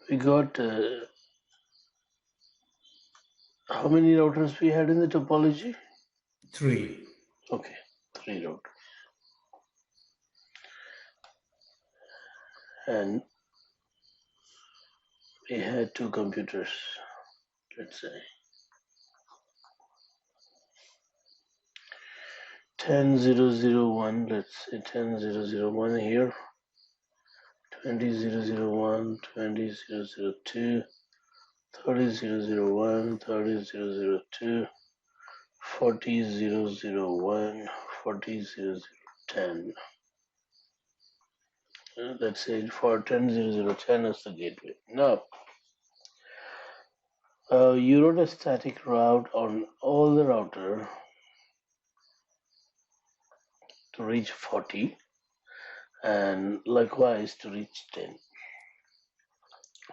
We got how many routers we had in the topology? 3. Okay, 3 routers. And we had 2 computers, let's say. 10.0.0.1, let's say 10.0.0.1 here, 20.0.0.1, 20.0.0.2, 30.0.0.1, 30.0.0.2, 40.0.0.1, 40.0.0.10. Let's say for 10.0.0.10 is the gateway. Now, you wrote a static route on all the router to reach 40 and likewise to reach 10.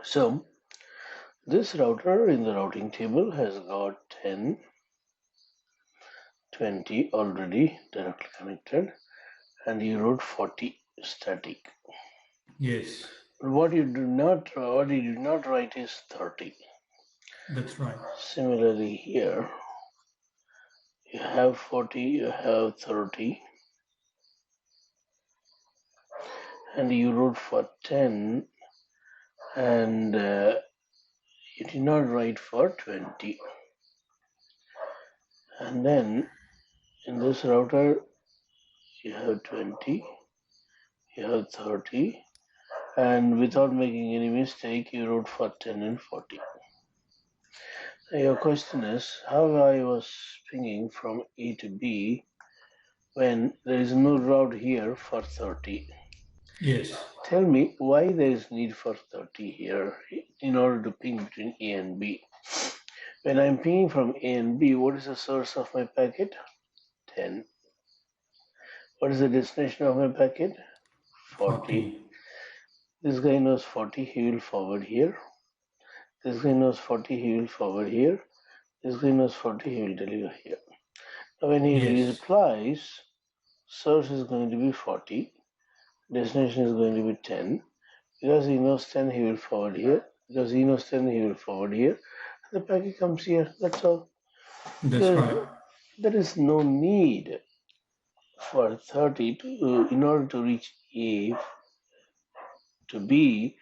So this router in the routing table has got 10, 20 already directly connected, and you wrote 40 static. Yes, What you did not write is 30. that's right. Similarly here, you have 40, you have 30, and you wrote for 10, and you did not write for 20. And then in this router, you have 20, you have 30, and without making any mistake, you wrote for 10 and 40. Your question is how I was pinging from A to B when there is no route here for 30. Yes. Tell me why there is need for 30 here in order to ping between A and B. When I'm pinging from A and B, what is the source of my packet? 10. What is the destination of my packet? 40. This guy knows 40, he will forward here. This guy knows 40, he will forward here. This guy knows 40, he will deliver here. Now when he replies, source is going to be 40, destination is going to be 10. Because he knows 10, he will forward here. Because he knows 10, he will forward here. The packet comes here, that's all. That's right. There is no need for 30 to, in order to reach A to B.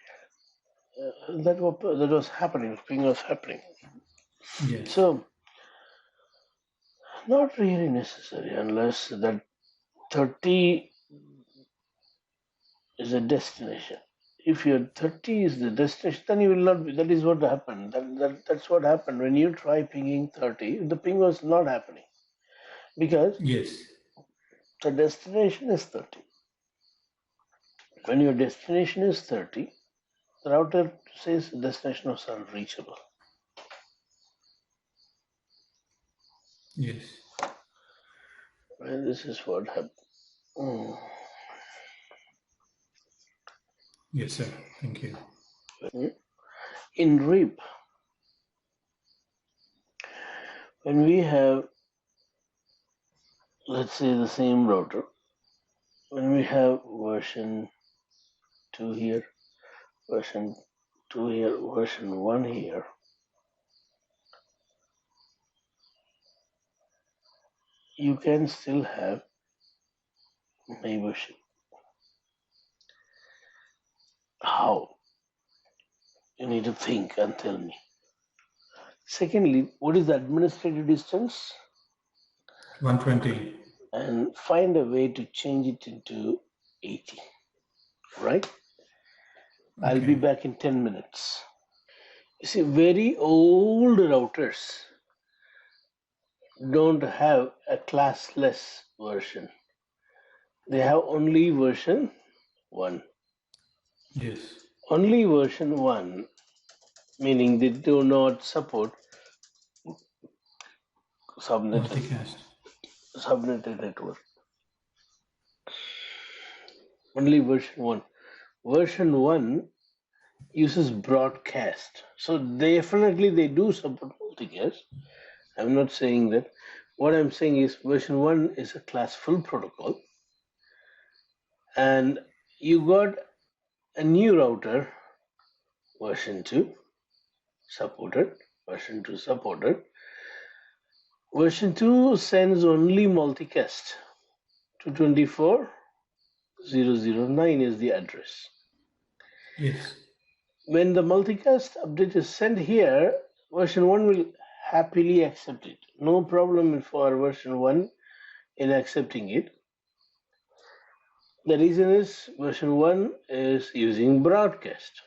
That was happening, ping was happening. Yes. So, not really necessary unless that 30 is a destination. If your 30 is the destination, then you will not be. That is what happened. That's what happened when you try pinging 30. The ping was not happening because the destination is 30. When your destination is 30, the router says destination was unreachable. Yes. And this is what happened. Yes, sir. Thank you. In RIP, when we have, let's say, the same router, when we have version 2 here, version 2 here, version 1 here, you can still have neighborship. How? You need to think and tell me. Secondly, what is the administrative distance? 120. And find a way to change it into 80, right? Okay. I'll be back in 10 minutes. You see, very old routers don't have a classless version. They have only version 1. Yes. Only version 1, meaning they do not support subnetted network. Only version 1. Version 1 uses broadcast. So definitely they do support multicast. I'm not saying that. What I'm saying is version 1 is a classful protocol. And you got a new router version 2 supported, version 2 supported. Version 2 sends only multicast. 224.0.0.9 is the address. Yes. When the multicast update is sent here, version 1 will happily accept it. No problem for version 1 in accepting it. The reason is version 1 is using broadcast.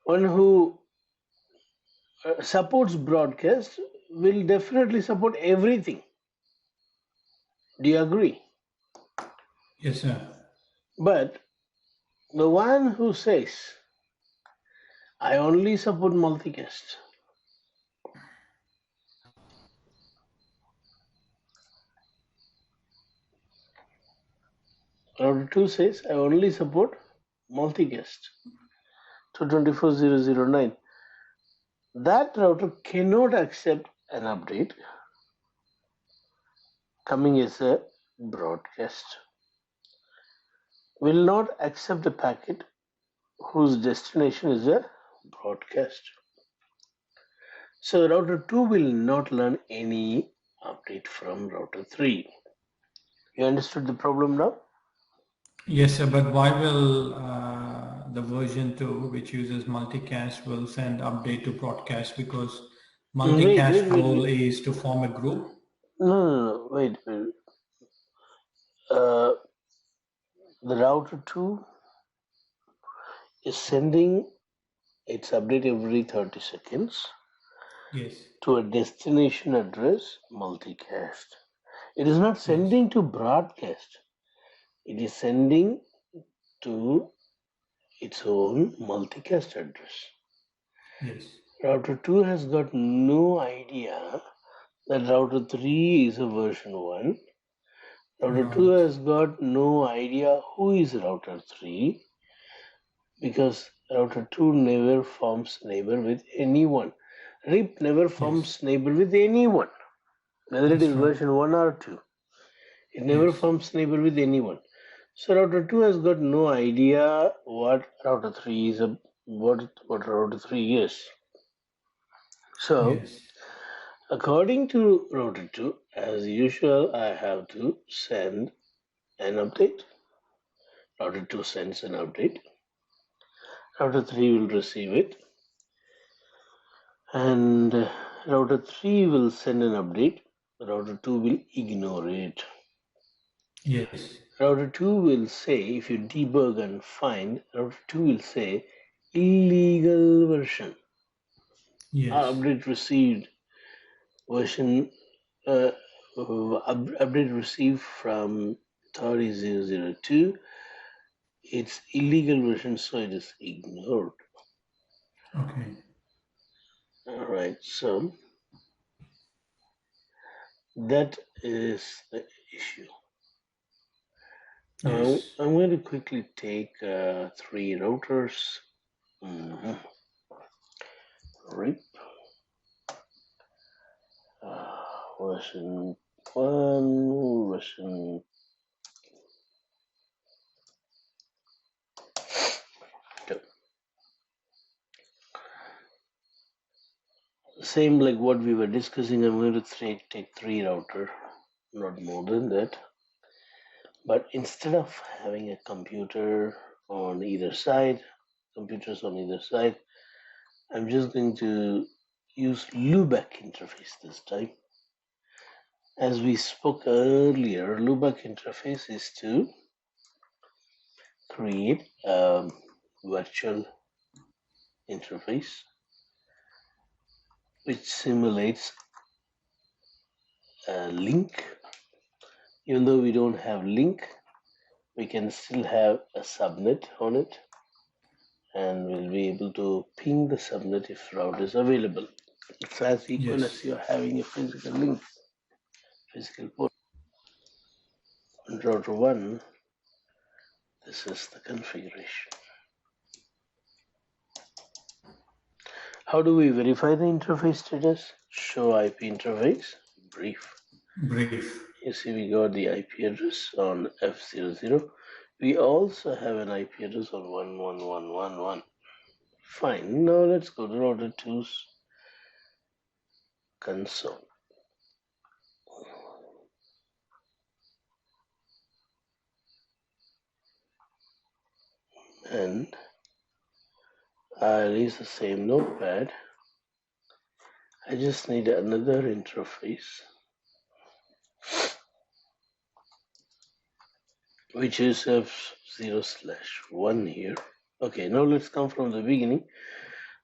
One who supports broadcast will definitely support everything. Do you agree? Yes, sir. But the one who says, I only support multicast, router 2 says, I only support multicast. 224.0.0.9. That router cannot accept an update coming as a broadcast. Will not accept a packet whose destination is a broadcast. So router 2 will not learn any update from router 3. You understood the problem now? Yes, sir. But why will the version 2, which uses multicast, will send update to broadcast? Because multicast role Wait. is to form a group. No. Wait. Uh, the router 2 is sending its update every 30 seconds Yes. to a destination address multicast. It is not Yes. sending to broadcast. It is sending to its own multicast address. Yes. Router 2 has got no idea that router 3 is a version 1. Router 2 Right. has got no idea who is router 3 because router 2 never forms neighbor with anyone. RIP never forms Yes. neighbor with anyone, whether it That's is right. version 1 or 2. It never Yes. forms neighbor with anyone. So router 2 has got no idea what router 3 is, what router 3 is. So, Yes. according to router 2, as usual, I have to send an update. Router 2 sends an update. Router 3 will receive it. And router 3 will send an update. Router 2 will ignore it. Yes. Router 2 will say, if you debug and find, router 2 will say illegal version. Yes. Update received version update received from 30.0.0.2. It's illegal version, so it is ignored. Okay. All right, so that is the issue. Now Yes. I'm going to quickly take 3 routers. RIP version 1, version 2. Same like what we were discussing. I'm going to take 3 router, not more than that. But instead of having a computer on either side, computers on either side, I'm just going to use loopback interface this time. As we spoke earlier, loopback interface is to create a virtual interface which simulates a link. Even though we don't have link, we can still have a subnet on it, and we'll be able to ping the subnet if route is available. It's as equal as Yes. you're having a physical link, physical port. On router 1, this is the configuration. How do we verify the interface status? Show IP interface, brief. Brief. You see, we got the IP address on F00. We also have an IP address on 11111. Fine. Now let's go to router 2's console. And I'll use the same notepad. I just need another interface, which is F0/1 here. Okay, now let's come from the beginning.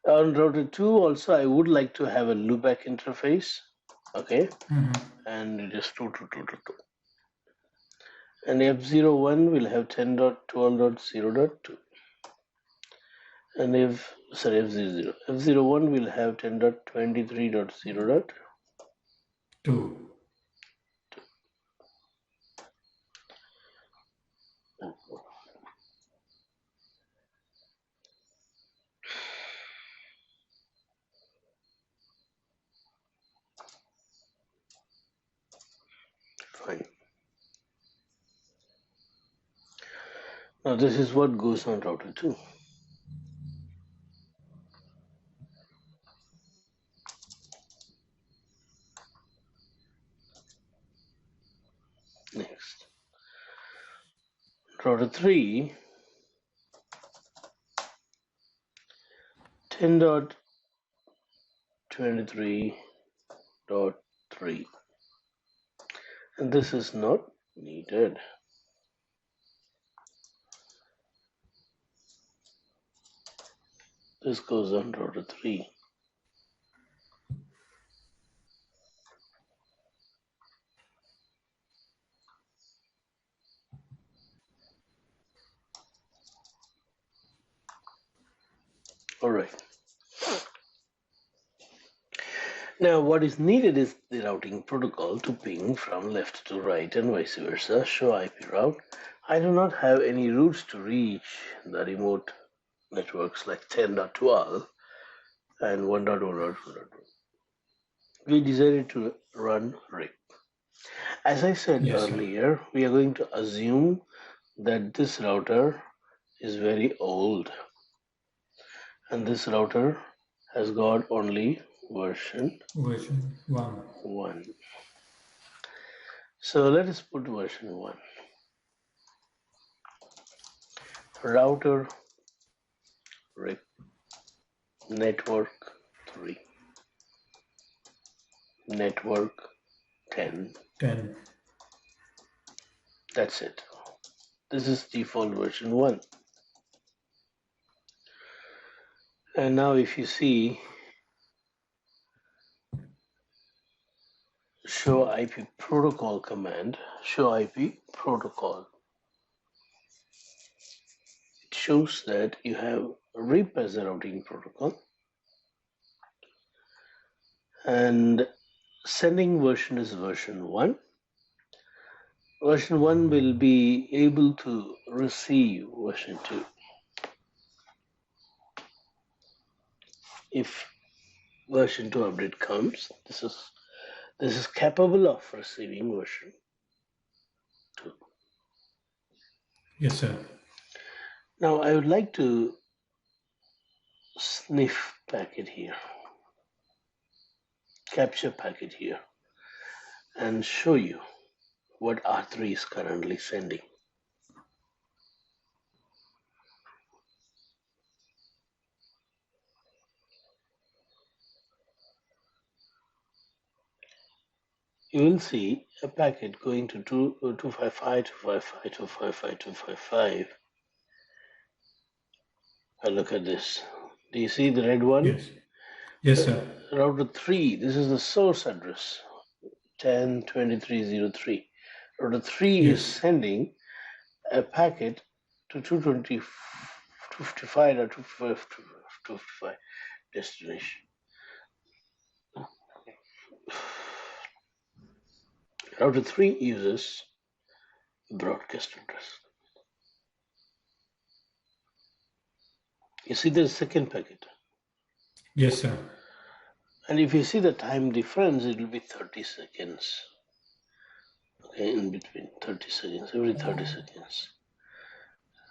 On router 2 also, I would like to have a loopback interface. Okay, and it is 22222. And F01 will have 10.12.0.2. And F01 will have 10.23.0.2. 2. Fine. Now this is what goes on router 2. Next. Router 3, 10.23.3. And this is not needed. This goes on router 3. All right. Now, what is needed is the routing protocol to ping from left to right and vice versa. Show IP route. I do not have any routes to reach the remote networks like 10.12 and 1.1.1. We decided to run RIP. As I said earlier, we are going to assume that this router is very old, and this router has got only version 1. So let us put version 1. Router RIP network 3, network 10. That's it. This is default version 1. And now if you see show IP protocol command, show IP protocol, it shows that you have RIP as a routing protocol and sending version is version 1. Version 1 will be able to receive version 2 if version 2 update comes. This is capable of receiving version 2. Yes, sir. Now I would like to sniff packet here, capture packet here, and show you what R3 is currently sending. You will see a packet going to 255, 255, 255, 255. Look at this. Do you see the red one? Yes. Yes, sir. Router 3, this is the source address, 10.23.03. Router 3 is sending a packet to 255 or 255 destination. Router 3 uses broadcast address. You see the second packet? Yes, sir. And if you see the time difference, it will be 30 seconds. Okay, in between 30 seconds, every 30 seconds.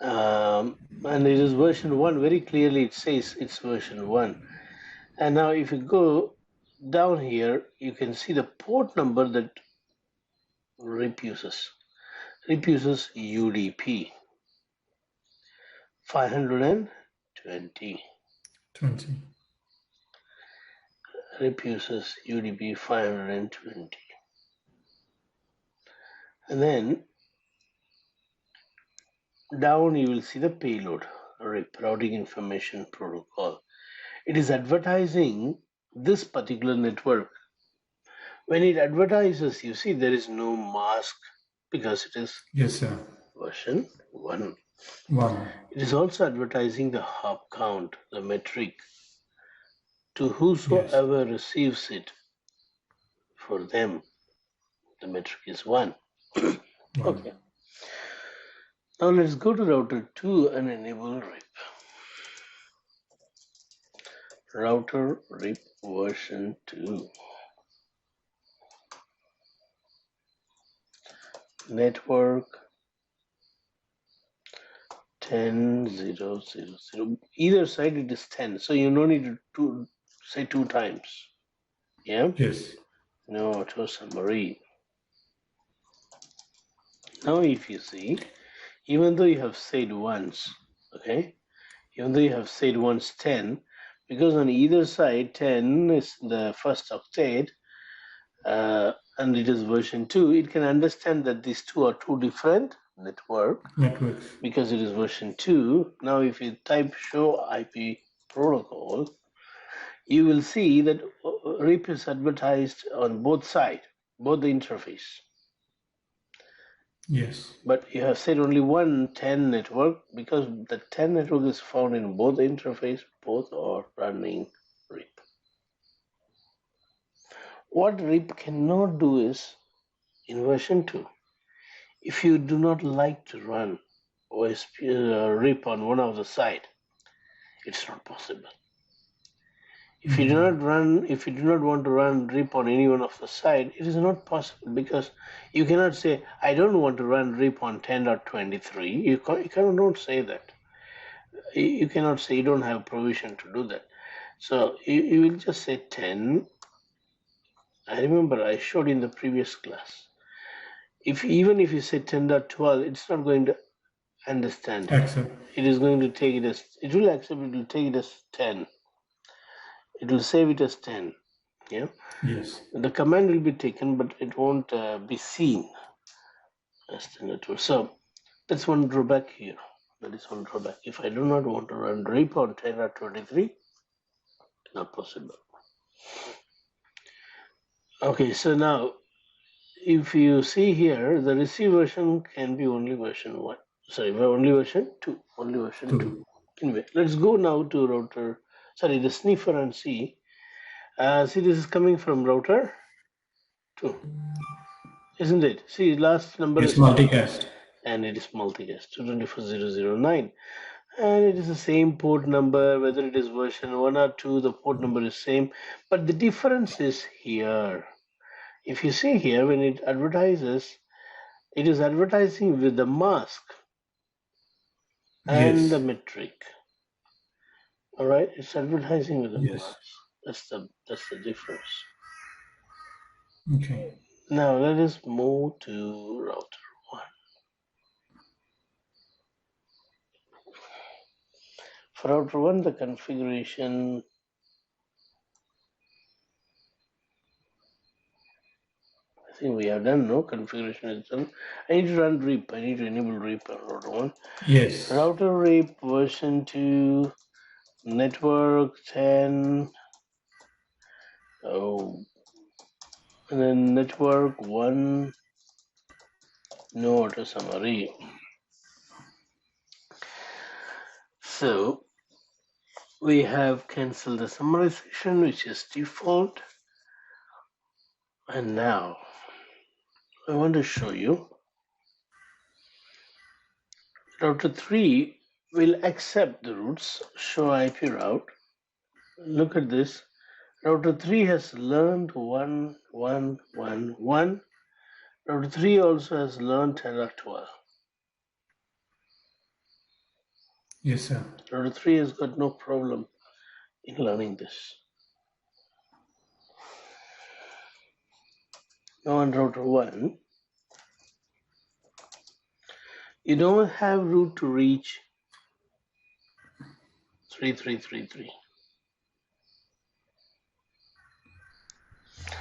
And it is version 1. Very clearly it says it's version 1. And now if you go down here, you can see the port number that RIP uses. RIP uses UDP 520. 20. RIP uses UDP 520. And then down you will see the payload, RIP, Routing Information Protocol. It is advertising this particular network. When it advertises, you see there is no mask because it is Yes, sir. version 1. 1. It is also advertising the hop count, the metric, to Yes. whosoever receives it. For them, the metric is 1. 1. Okay. Now let's go to router 2 and enable RIP. Router RIP version 2. Network 10.0.0.0. Either side it is 10, so you don't need to say 2 times. Yeah? Yes. No auto summary. Now if you see, even though you have said once, okay, even though you have said once 10, because on either side 10 is the first octet, and it is version 2, it can understand that these two are two different networks because it is version 2. Now if you type show IP protocol, you will see that RIP is advertised on both sides, both the interface. Yes. But you have said only one 10 network because the 10 network is found in both the interface, both are running RIP. What RIP cannot do is in version 2, if you do not like to run RIP on one of the side, it's not possible. If you do not want to run RIP on any one of the side, it is not possible because you cannot say, I don't want to run RIP on 10.23. You cannot say that. You cannot say you don't have provision to do that. So you will just say 10. I remember I showed in the previous class. Even if you say 10.12, it's not going to understand. Accept. It is going to take it as, it will accept, it will take it as 10. It will save it as 10. Yeah. Yes. The command will be taken, but it won't be seen as the network. So that's one drawback here. That is one drawback. If I do not want to run RIP on 10.23, not possible. Okay, so now if you see here, the receive version can be only version 1. Sorry, only version 2. Only version 2. Anyway, let's go now to router, sorry, the sniffer and see. See, this is coming from router 2, isn't it? See, last number It's is multicast. And it is multicast 224009. And it is the same port number, whether it is version 1 or 2, the port number is same. But the difference is here. If you see here, when it advertises, it is advertising with the mask and the metric. All right, it's advertising with the mask. That's the difference. Okay. Now let us move to router 1. For router 1, the configuration, I think we have done, no? Configuration is done. I need to run RIP. I need to enable RIP on router 1. Yes. Router RIP version 2, network 10. Oh, and then network 1, no auto summary. So we have cancelled the summarization, which is default. And now I want to show you router 3 will accept the routes show IP route. Look at this. Router 3 has learned 1, 1, 1, 1. Router 3 also has learned 10.12. Yes, sir. Router 3 has got no problem in learning this. Now on router 1, you don't have route to reach 3333.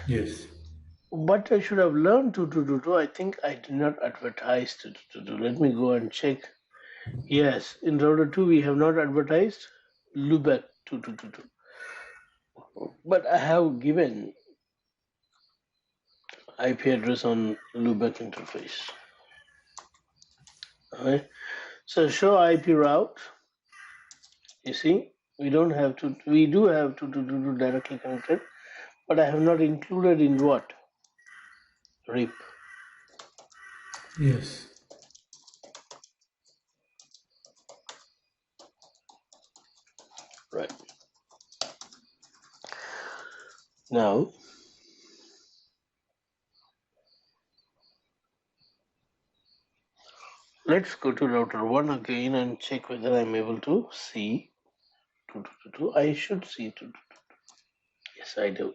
Yes. But I should have learned 2222. I think I did not advertise 2222. Let me go and check. Yes, in router 2 we have not advertised Lubeck 2222. But I have given IP address on Lubeck interface. Okay. So show IP route. You see, we don't have to. We do have 2222 directly connected, but I have not included in what RIP. Yes. Right. Now, let's go to router 1 again and check whether I'm able to see 2222. I should see 2222. Yes, I do.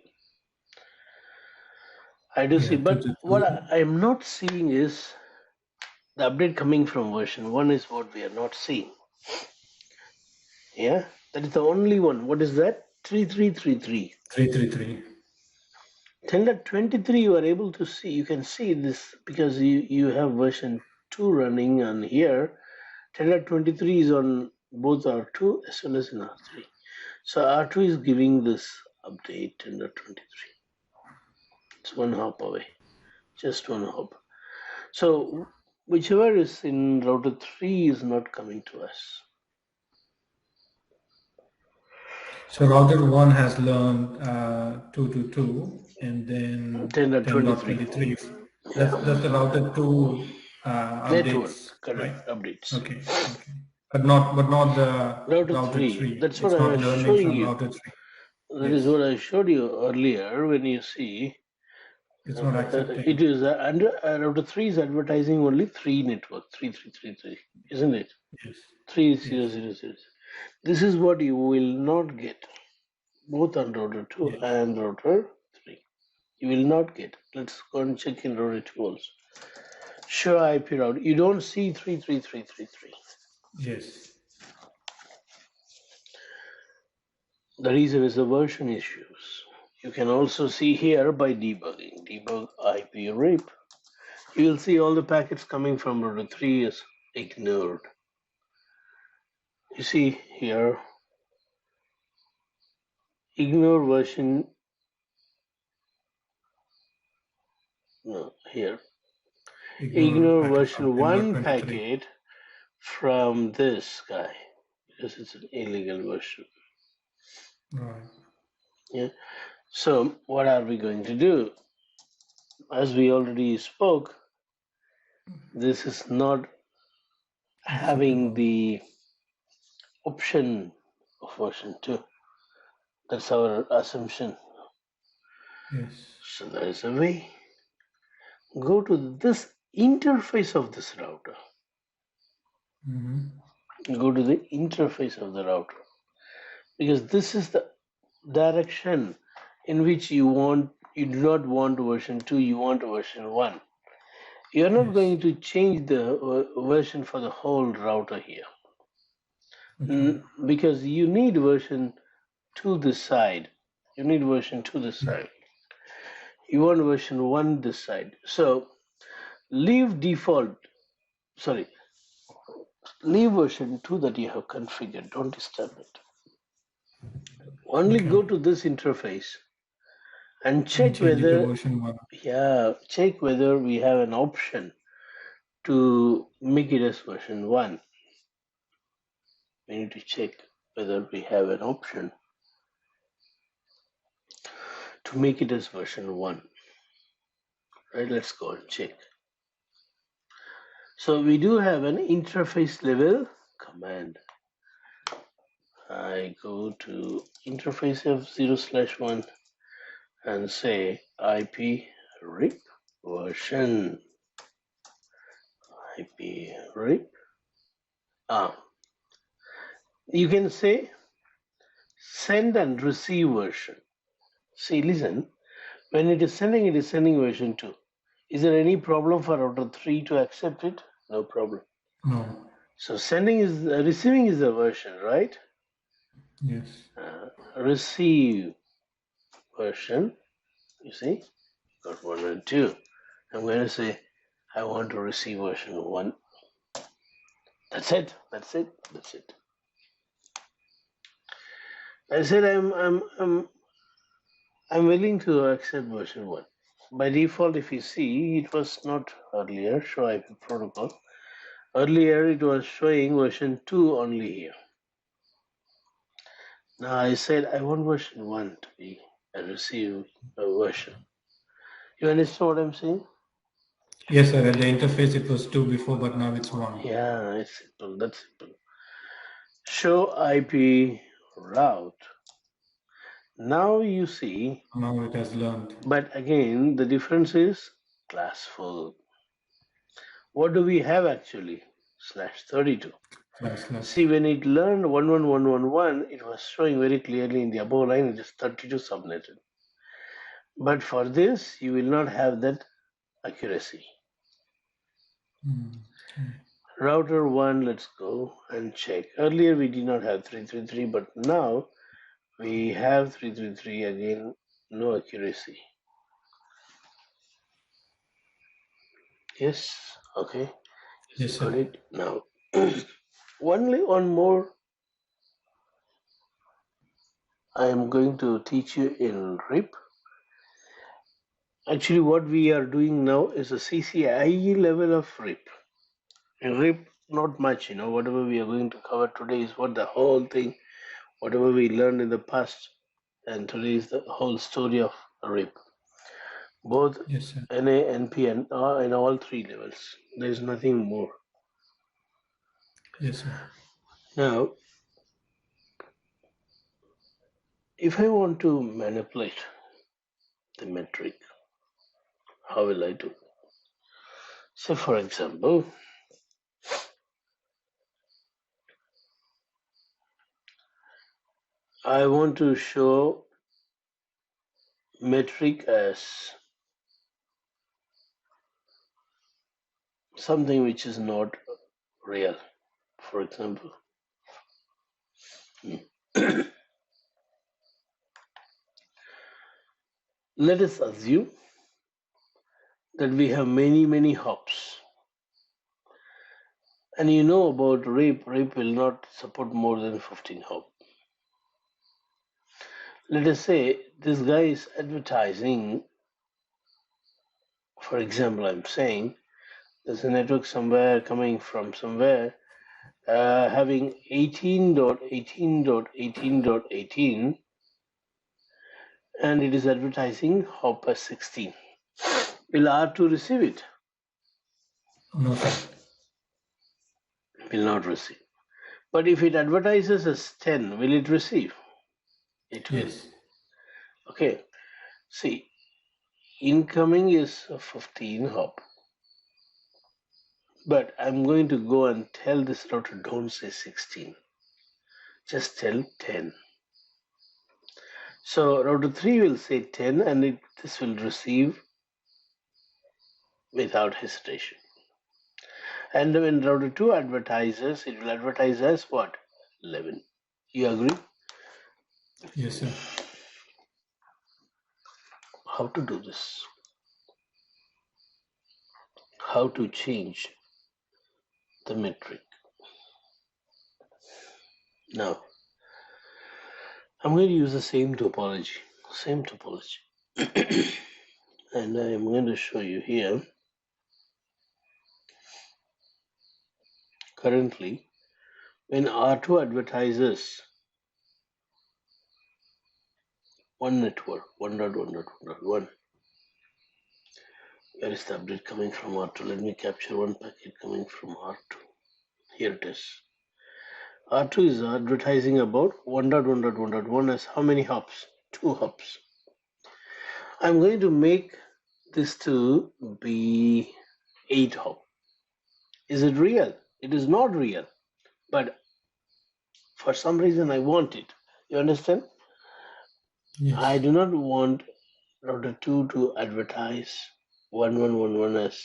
I do see, Yeah. Two but to what two. I am not seeing is the update coming from version 1 is what we are not seeing. Yeah, that is the only one. What is that? 3333. 333. 10.23 you are able to see. You can see this because you have version 2 running on here. 10.23 is on both R2 as well as in R3. So R2 is giving this update 10.23. It's one hop away, just one hop. So whichever is in router 3 is not coming to us. So router 1 has learned 222 and then 10.23. 10.23. Yeah, That's the router 2 network, updates, right? correct, updates. Okay. Okay. But not the Router router 3, 3. that's what It's I not was learning showing from you. router 3. That is Yes. what I showed you earlier when you see It's not it accepting. is under router 3 is advertising only 3 network 3333, isn't it? Yes. Yes. 3000. This is what you will not get both on router 2 Yes. and router 3. You will not get. Let's go and check in router 2 also. Show IP route. You don't see 33333. Yes. The reason is the version issues. You can also see here by debugging. Debug IP RIP. You will see all the packets coming from router 3 is ignored. You see here, ignore version, no, here, Ignore ignore packet from version 1 10.23. packet from this guy because it's an illegal version. Right. Yeah. So what are we going to do? As we already spoke, this is not having Acceptable. the option of version 2. That's our assumption. Yes. So there is a way. Go to this interface of this router. Mm-hmm. Go to the interface of the router because this is the direction in which you do not want version 2, you want version 1. You're not Yes. going to change the version for the whole router here Okay. because you need version to this side. You need version to this Yeah. side. You want version 1 this side. So leave default, sorry, leave version 2 that you have configured. Don't disturb it. Only Okay. go to this interface and And check change it to whether, version 1. yeah, check whether we have an option to make it as version 1. We need to check whether we have an option to make it as version 1. Right, let's go and check. So we do have an interface level command. I go to interface of 0/1 and say IP RIP. version IP RIP. You can say send and receive version. See, listen, when it is sending version 2. Is there any problem for router 3 to accept it? No problem. No. So receiving is the version, right? Yes. Receive version, you see, got 1 and 2. I'm going to say I want to receive version 1. That's it. I said I'm willing to accept version 1. By default, if you see, it was not earlier show IP protocol. Earlier, it was showing version 2 only here. Now I said I want version 1 to be a received version. You understand what I'm saying? Yes, sir. At the interface, it was 2 before, but now it's 1. Yeah, it's simple. That's simple. Show IP route. Now you see, Now it has learned. but again, the difference is classful. What do we have actually? /32. // See, when it learned 11111, it was showing very clearly in the above line it is 32 subnetted. But for this, you will not have that accuracy. Okay. Router 1, let's go and check. Earlier we did not have 333, but now we have 333 again, no accuracy. Yes, okay. Yes, Got sir. it. Now, only one more I am going to teach you in RIP. Actually, what we are doing now is a CCIE level of RIP. In RIP, not much, whatever we are going to cover today is what the whole thing, whatever we learned in the past, and today is the whole story of RIP. Both Yes, sir. NA, NP, and in all three levels. There is nothing more. Yes, sir. Now, if I want to manipulate the metric, how will I do? So, for example, I want to show metric as something which is not real. For example, let us assume that we have many hops. And you know about RIP will not support more than 15 hop. Let us say this guy is advertising, for example, I'm saying there's a network somewhere coming from somewhere having 18.18.18.18 and it is advertising hop as 16. Will R2 receive it? No, sir. Will not receive. But if it advertises as 10, will it receive? It will. Yes. Okay. See, incoming is a 15 hop. But I'm going to go and tell this router don't say 16. Just tell 10. So router 3 will say 10 and this will receive without hesitation. And when router 2 advertises, it will advertise as what? 11. You agree? Yes, sir. How to do this? How to change the metric? Now, I'm going to use the same topology. And I am going to show you here. Currently, when R2 advertises one network, 1.1.1.1, where is the update coming from R2? Let me capture one packet coming from R2. Here it is. R2 is advertising about 1.1.1.1 as how many hops? 2 hops. I'm going to make this to be 8 hop. Is it real? It is not real, but for some reason I want it. You understand? I Yes. do not want router 2 to advertise 1111 as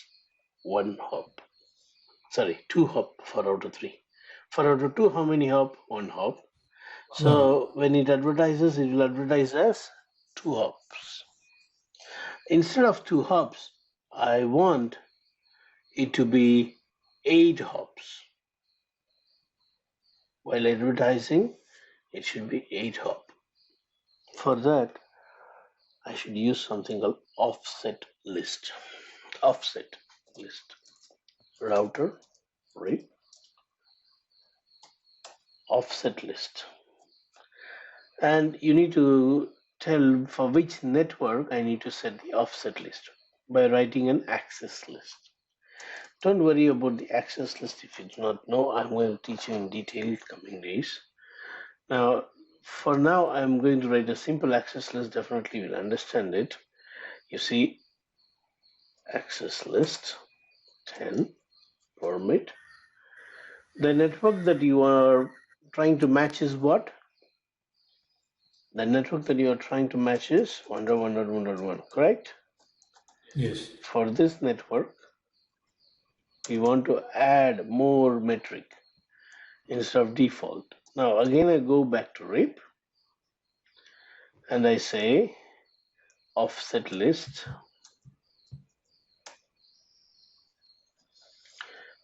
1 hop. Sorry, 2 hop for router 3. For router 2, how many hop? 1 hop. One. So when it advertises, it will advertise as 2 hops. Instead of 2 hops, I want it to be 8 hops. While advertising, it should be 8 hop. For that, I should use something called offset list. Offset list. Router, RIP, offset list. And you need to tell for which network I need to set the offset list by writing an access list. Don't worry about the access list if you do not know. I'm going to teach you in detail coming days. Now, for now, I'm going to write a simple access list. Definitely you'll understand it. You see, access list 10 permit. The network that you are trying to match is what? The network that you are trying to match is 1.1.1.1, correct? Yes. For this network, we want to add more metric instead of default. Now, again, I go back to RIP and I say offset list.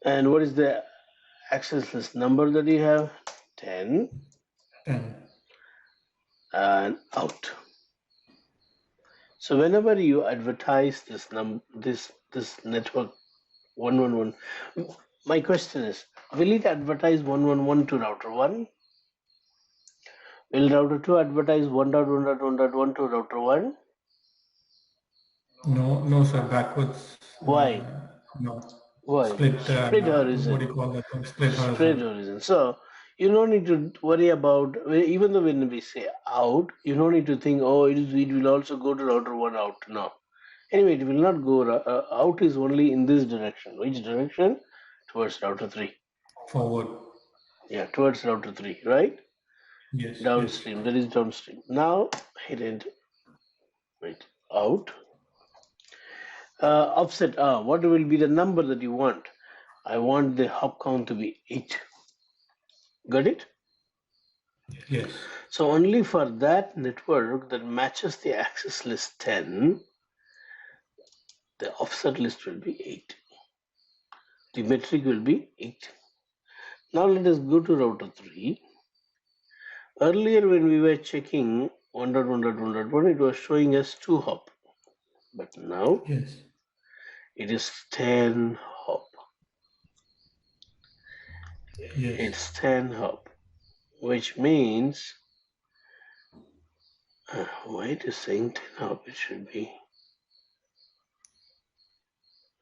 And what is the access list number that you have? 10 10. and out. So whenever you advertise this network 111, my question is, will it advertise 111 to router 1? Will router 2 advertise 1.1.1.1 to router 1? No, no, sir. Backwards. Why? No. Why? Split. Split What do horizon. you call that one? Split Spread horizon. horizon. So you don't need to worry about, even though when we say out, you don't need to think, oh, it will also go to router 1 out. No. Anyway, it will not go, out is only in this direction. Which direction? Towards router 3. Forward. Yeah, towards router 3, right? Yes. Yes. Downstream, that is downstream. Now, hit enter. Wait, out. Offset, what will be the number that you want? I want the hop count to be 8. Got it? Yes. So only for that network that matches the access list 10, the offset list will be 8. The metric will be 8. Now let us go to router 3. Earlier when we were checking 1.1.1.1, it was showing us 2 hop. But now Yes. it is 10 hop. Yes. It's 10 hop, which means, why it is saying 10 hop? It should be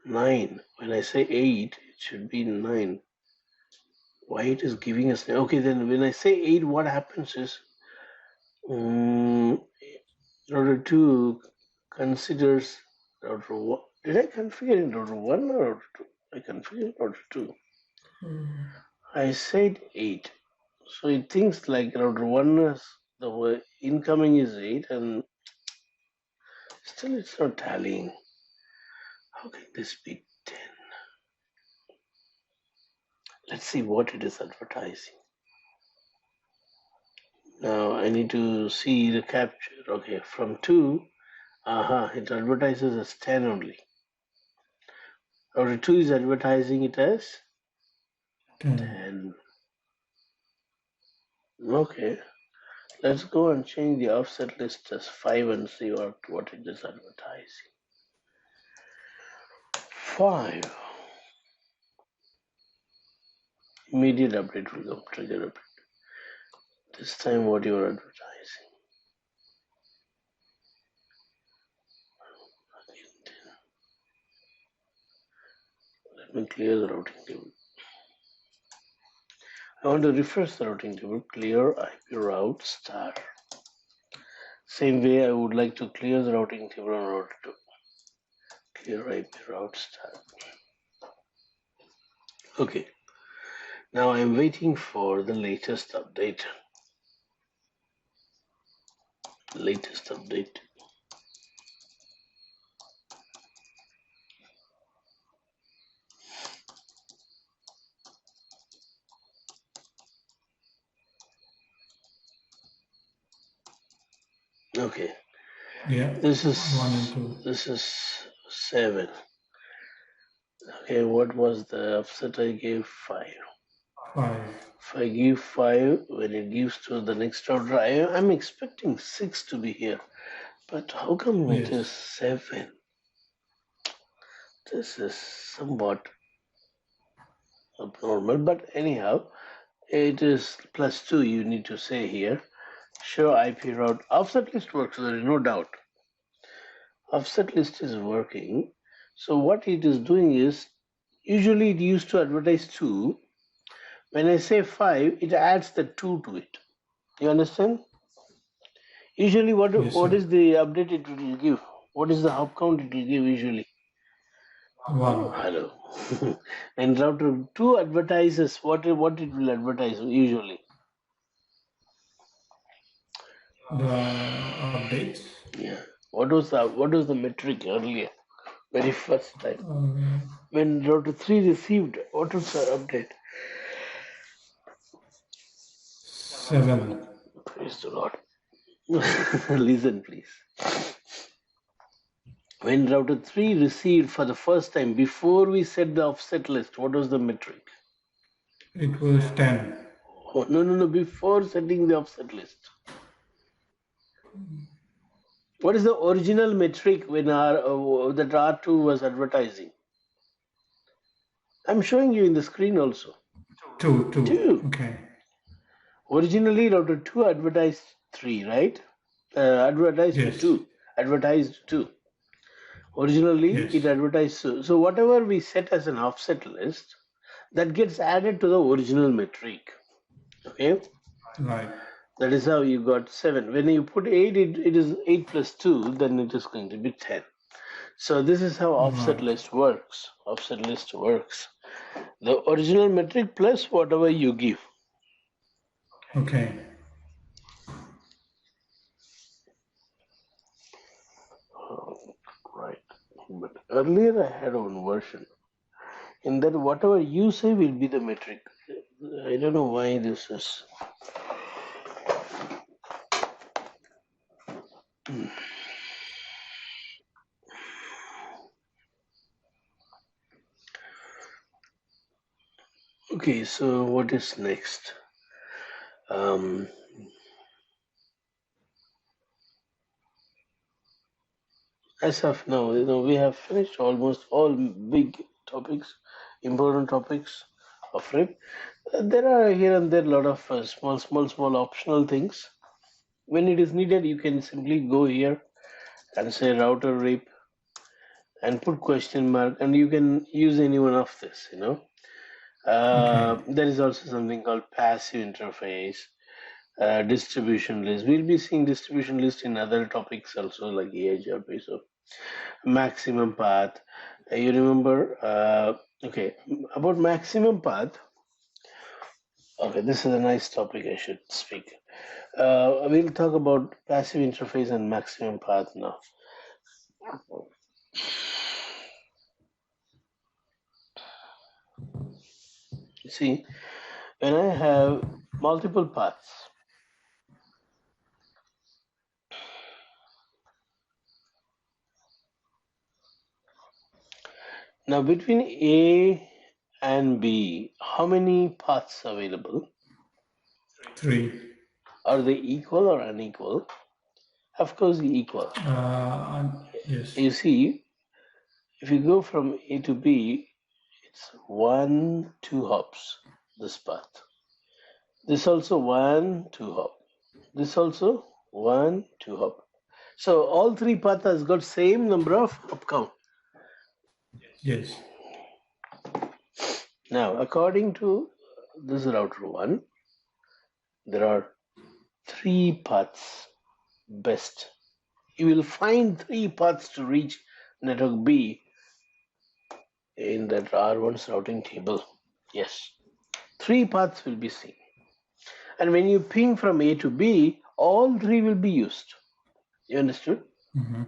9. When I say 8, it should be 9. Why it is giving us, okay, then when I say 8, what happens is, router 2 considers router 1. Did I configure in router 1 or router 2? I configured router 2. I said 8. So it thinks like router 1 is the incoming is 8 and still it's not tallying. How can this be 10? Let's see what it is advertising. Now I need to see the capture. Okay, from 2, it advertises as 10 only. Router 2 is advertising it as 10. 10. Okay, let's go and change the offset list as 5 and see what it is advertising. 5. Immediate update will come, trigger update. This time what you are advertising. Let me clear the routing table. I want to refresh the routing table, clear IP route star. Same way I would like to clear the routing table on router 2. Clear IP route start. Okay. Now I'm waiting for the latest update. Latest update. Okay. Yeah. This 1 and is 2. 7. Okay, what was the offset I gave? 5. 5. If I give 5, when it gives to the next order, I'm expecting 6 to be here. But how come it is Yes. 7? This is somewhat abnormal, but anyhow, it is +2 you need to say here. Show IP route. Offset list works, there is no doubt. Offset list is working. So what it is doing is, usually it used to advertise 2. When I say 5, it adds the 2 to it. You understand? Usually Yes, what sir. is the update it will give? What is the hop count it will give usually? 1. Hello. And router 2 advertises what it will advertise usually. The updates. Yeah. What was the metric earlier? Very first time. When router 3 received, what was the update? 7. Praise the Lord. Listen, please. When router 3 received for the first time, before we set the offset list, what was the metric? It was 10. Oh, no. Before setting the offset list. What is the original metric when that R2 was advertising? I'm showing you in the screen also. 2. 2. 2. Okay. Originally, router 2 advertised 3, right? Advertised to Yes. 2. Advertised 2. Originally, Yes. it advertised 2. So whatever we set as an offset list, that gets added to the original metric. Okay? Right. That is how you got 7. When you put 8, it is 8 plus 2, then it is going to be 10. So this is how offset Right. list works. Offset list works. The original metric plus whatever you give. Okay. Right. But earlier I had one version. In that whatever you say will be the metric. I don't know why this is. Okay, so what is next? As of now, we have finished almost all big topics, important topics of RIP. There are here and there a lot of small optional things. When it is needed, you can simply go here and say router RIP and put question mark, and you can use any one of this. Okay. There is also something called passive interface, distribution list. We'll be seeing distribution list in other topics also, like EHRP. So maximum path. You remember? Okay, about maximum path. Okay, this is a nice topic I should speak. We'll talk about passive interface and maximum path now. See, when I have multiple paths, now between A and B, how many paths available? 3. Are they equal or unequal? Of course, equal. Yes. You see, if you go from A to B, it's 1, 2 hops, this path. This also 1, 2 hop. This also 1, 2 hop. So all three paths has got same number of hop count. Yes. Now, according to this router 1, there are 3 paths best. You will find 3 paths to reach network B in that R1's routing table. Yes, 3 paths will be seen. And when you ping from A to B, all 3 will be used. You understood? Mm-hmm.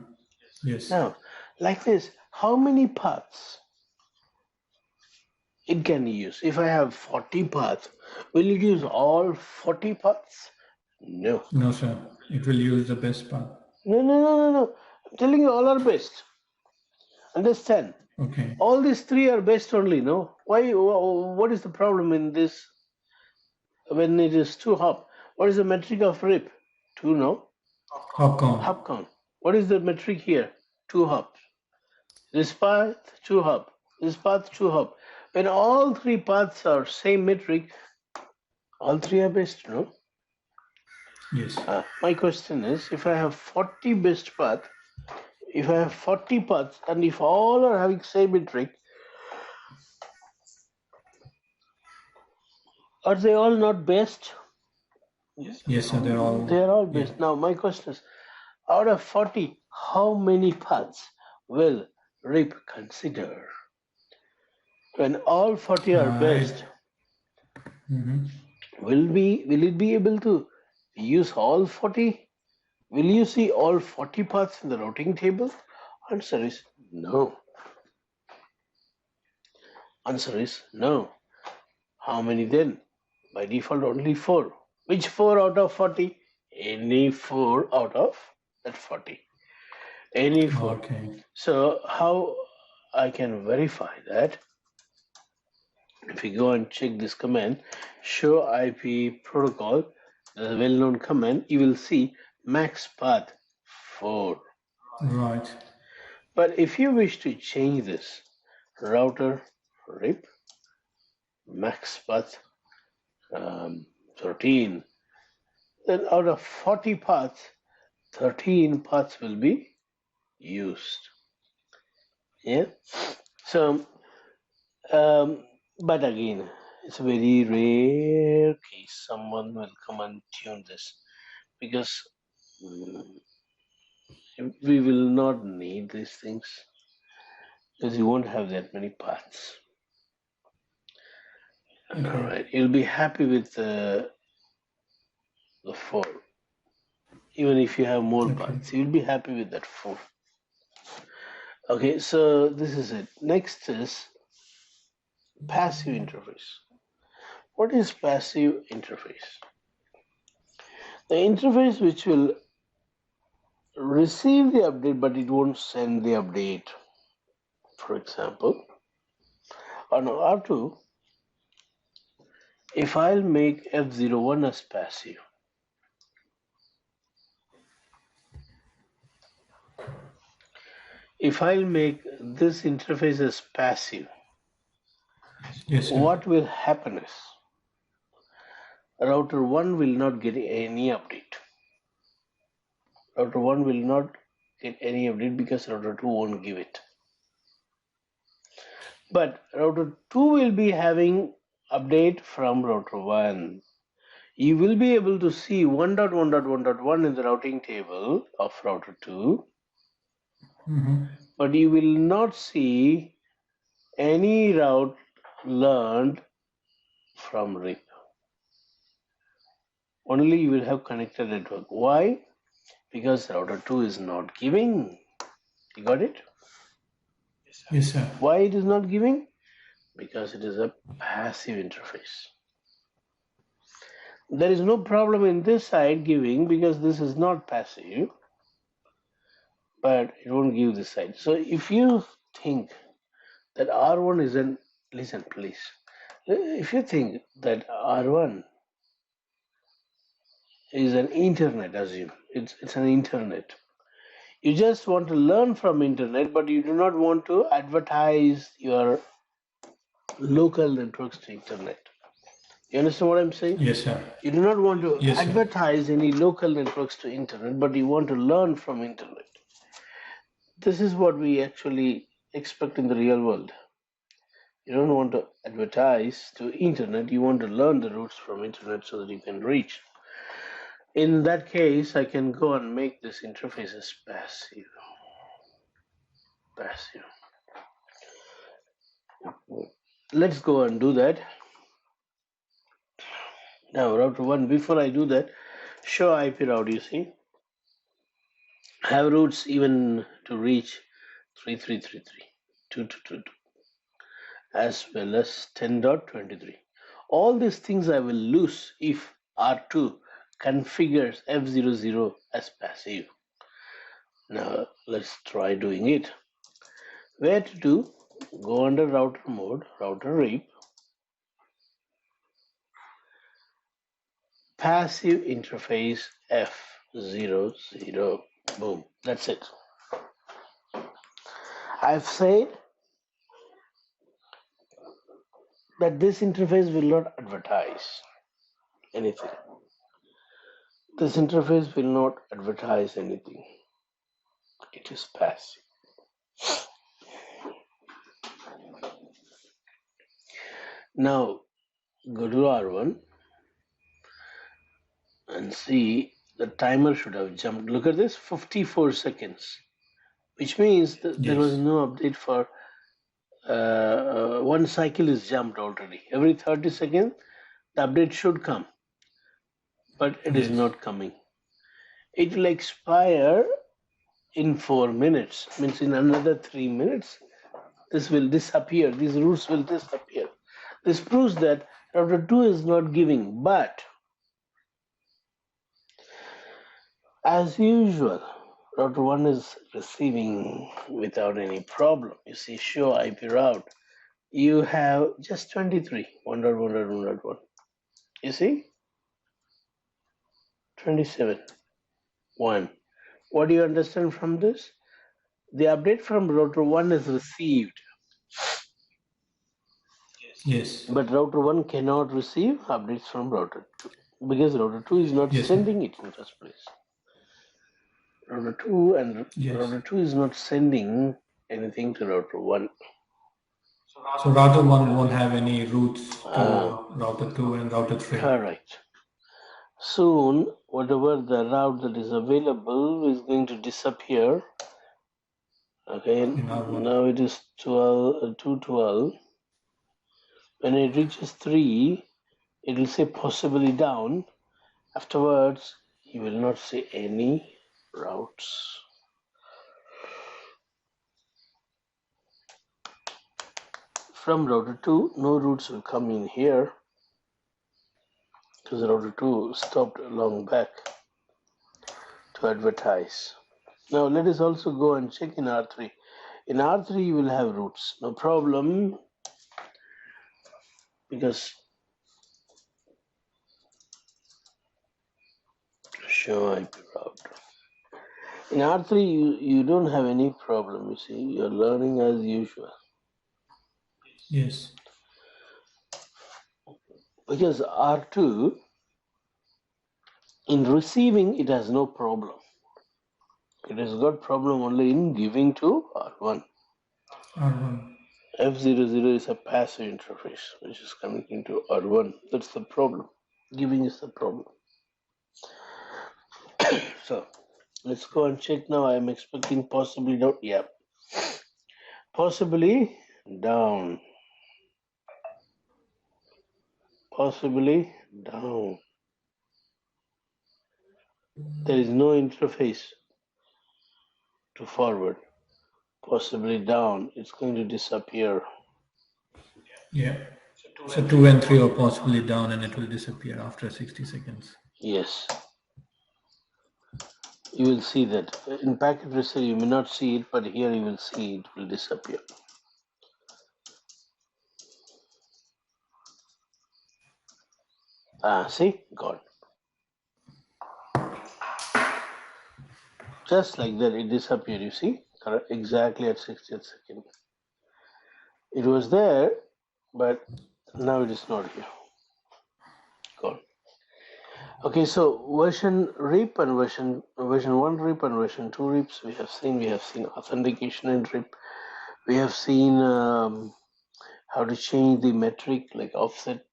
Yes. Now, like this, how many paths it can use? If I have 40 paths, will it use all 40 paths? No. No, sir. It will use the best path. No. I'm telling you, all are best. Understand? Okay. All these 3 are best only, no? Why? What is the problem in this when it is 2 hop? What is the metric of RIP? 2, no? Hop count. Hop count. What is the metric here? 2 hops. This path, 2 hop. This path, 2 hop. When all 3 paths are same metric, all 3 are best, no? Yes. My question is, if I have 40 best path, if I have 40 paths, and if all are having same metric, are they all not best? Yes, sir. They're all. They are all Yeah. best. Now, my question is, out of 40, how many paths will RIP consider? When all 40 are best, Mm-hmm. will it be able to use all 40? Will you see all 40 paths in the routing table? Answer is no. Answer is no. How many then? By default, only 4. Which 4 out of 40? Any 4 out of that 40. Any 4. Okay. So, how I can verify that? If you go and check this command, show IP protocol, the well-known command, you will see max path 4. Right. But if you wish to change this, router RIP max path 13, then out of 40 paths, 13 paths will be used. Yeah. So, but again, it's a very rare case someone will come and tune this, because we will not need these things, because you won't have that many paths. Okay. All right, you'll be happy with the 4. Even if you have more paths, you'll be happy with that 4. Okay, so this is it. Next is passive interface. What is passive interface? The interface which will receive the update, but it won't send the update. For example, on R2, if I'll make F01 as passive, if I'll make this interface as passive, Yes, sir. what will happen is router 1 will not get any update. Router 1 will not get any update because router 2 won't give it. But router 2 will be having update from router 1. You will be able to see 1.1.1.1 in the routing table of router 2, Mm-hmm. but you will not see any route learned from RIP. Only you will have connected network. Why? Because router 2 is not giving. You got it? Yes, sir. Why it is not giving? Because it is a passive interface. There is no problem in this side giving because this is not passive, but it won't give this side. So if you think that R1 is an, listen please, if you think that R1 is an internet, assume it's an internet. You just want to learn from internet, but you do not want to advertise your local networks to internet. You understand what I'm saying? Yes, sir. You do not want to Yes, sir. advertise any local networks to internet, but you want to learn from internet. This is what we actually expect in the real world. You don't want to advertise to internet, you want to learn the routes from internet so that you can reach. In that case, I can go and make this interface as passive. Passive. Let's go and do that. Now, router 1, before I do that, show IP route, you see. Have routes even to reach 3333, 2222, as well as 10.23. All these things I will lose if R2 configures F00 as passive. Now, let's try doing it. Where to do? Go under router mode, router RIP, passive interface F00, boom, that's it. I've said that this interface will not advertise anything. This interface will not advertise anything. It is passive. Now go to R1 and see the timer should have jumped. Look at this, 54 seconds, which means that there was Yes. no update for one cycle is jumped already. Every 30 seconds, the update should come, but it is Yes. not coming. It will expire in 4 minutes, means in another 3 minutes, this will disappear. These routes will disappear. This proves that router 2 is not giving, but as usual, router 1 is receiving without any problem. You see, show IP route. You have just 23, 1.1.1.1. You see, 27, 1. What do you understand from this? The update from router 1 is received, Yes. but router 1 cannot receive updates from router 2 because router 2 is not Yes, sir. sending it in the first place. Yes. Router 2 is not sending anything to router 1. So router 1 won't have any routes Ah, to router 2 and router 3 correct. Soon, whatever the route that is available is going to disappear. Okay, in R1. now it is 212. When it reaches 3, it will say possibly down. Afterwards, you will not see any routes. From router 2, no routes will come in here because router 2 stopped long back to advertise. Now let us also go and check in R3. In R3 you will have routes, no problem, because show IP route. In R3 you don't have any problem, you see, you're learning as usual. Yes. Because R2, in receiving it has no problem. It has got problem only in giving to R1. R1. F00 is a passive interface which is connecting to R1. That's the problem. Giving is the problem. So let's go and check now. I'm expecting possibly down. Yeah. Possibly down. Possibly down. There is no interface to forward. Possibly down. It's going to disappear. Yeah. So 2 and 3 are possibly down and it will disappear after 60 seconds. Yes. You will see that. In packet receiver, you may not see it, but here you will see it will disappear. See? Gone. Just like that, it disappeared, you see? Exactly at 60th second. It was there, but now it is not here. Gone. Okay, so version RIP and version 1 RIP and version 2 RIPs we have seen authentication in RIP. We have seen how to change the metric like offset,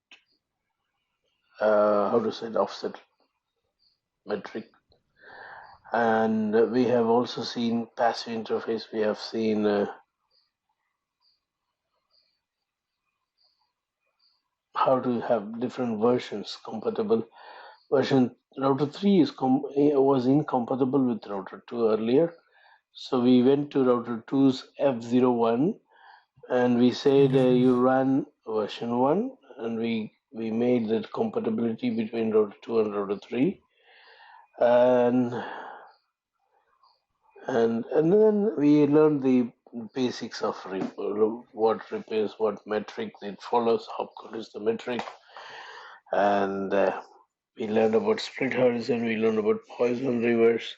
how to say offset metric. And we have also seen passive interface. We have seen how to have different versions compatible. Version router 3 was incompatible with router 2 earlier. So we went to router 2's F01 and we said you run version 1, and we made that compatibility between router 2 and router 3. And then we learned the basics of RIP, what RIP is, what metric it follows, how good is the metric, and we learned about split horizon, we learned about Poisson reverse.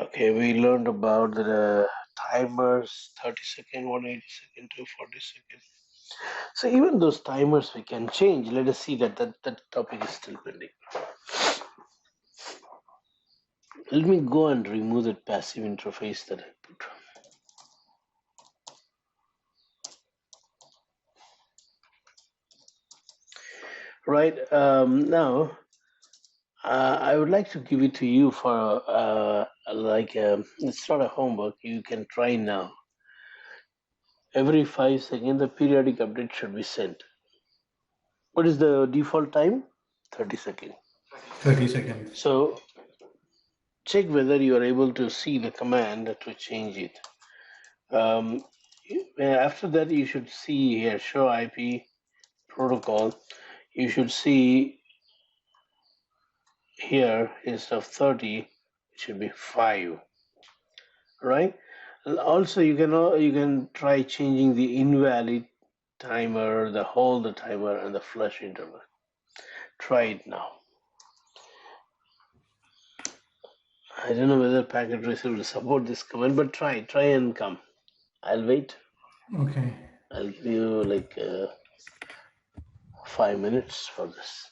Okay, we learned about the timers, 30 second, 180 second, 240 second. So even those timers we can change. Let us see that topic is still pending. Let me go and remove that passive interface that I put. Right, now I would like to give it to you for it's not a homework. You can try now. Every 5 seconds, the periodic update should be sent. What is the default time? 30 seconds. 30 seconds. So check whether you are able to see the command to change it. After that, you should see here, show IP protocol. You should see here, instead of 30, it should be 5. Right? Also, you can try changing the invalid timer, the hold the timer, and the flush interval. Try it now. I don't know whether packet tracer will support this command, but try and come. I'll wait. Okay. I'll give you like 5 minutes for this.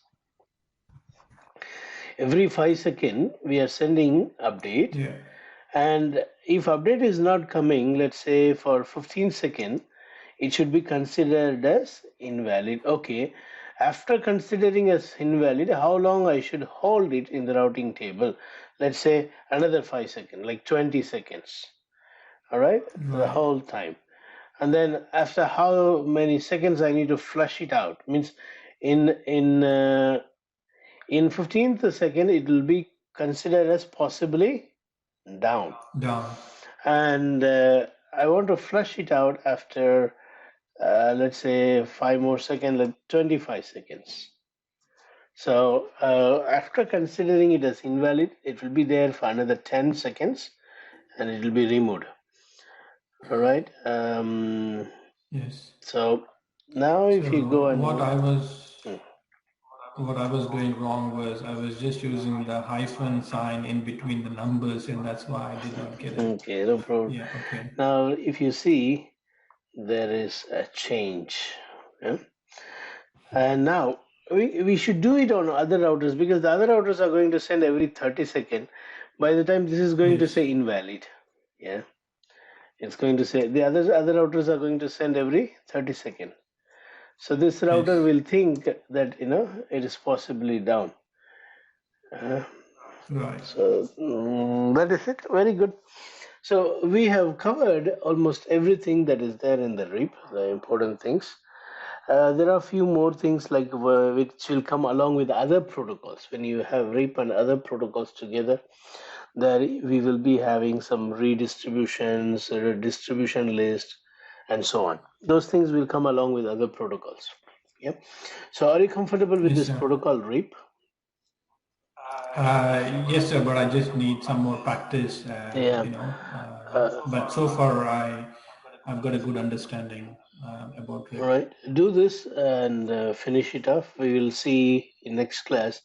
Every 5 seconds, we are sending update. Yeah. And if update is not coming, let's say for 15 seconds, it should be considered as invalid. Okay. After considering as invalid, how long I should hold it in the routing table? Let's say another 5 seconds, like 20 seconds. All right? The whole time. And then after how many seconds I need to flush it out? Means in 15th second, it will be considered as possibly down. And I want to flush it out after let's say 5 more seconds, like 25 seconds. So after considering it as invalid, it will be there for another 10 seconds and it will be removed. All right. Yes. So now if you go and what I was doing wrong was I was just using the hyphen sign in between the numbers, and that's why I did not get it. Okay, no problem. Yeah. Okay. Now if you see, there is a change. Yeah? And now we should do it on other routers, because the other routers are going to send every 30 seconds. By the time this is going to say invalid, yeah, it's going to say the other routers are going to send every 30 seconds. So this router will think that it is possibly down. Right. So that is it. Very good. So we have covered almost everything that is there in the RIP, the important things. There are a few more things like which will come along with other protocols. When you have RIP and other protocols together, there we will be having some redistributions, distribution list, and so on. Those things will come along with other protocols. Yeah. So are you comfortable with this protocol RIP? Yes, sir, but I just need some more practice. But so far I've got a good understanding about RIP. All right, do this and finish it off. We will see in next class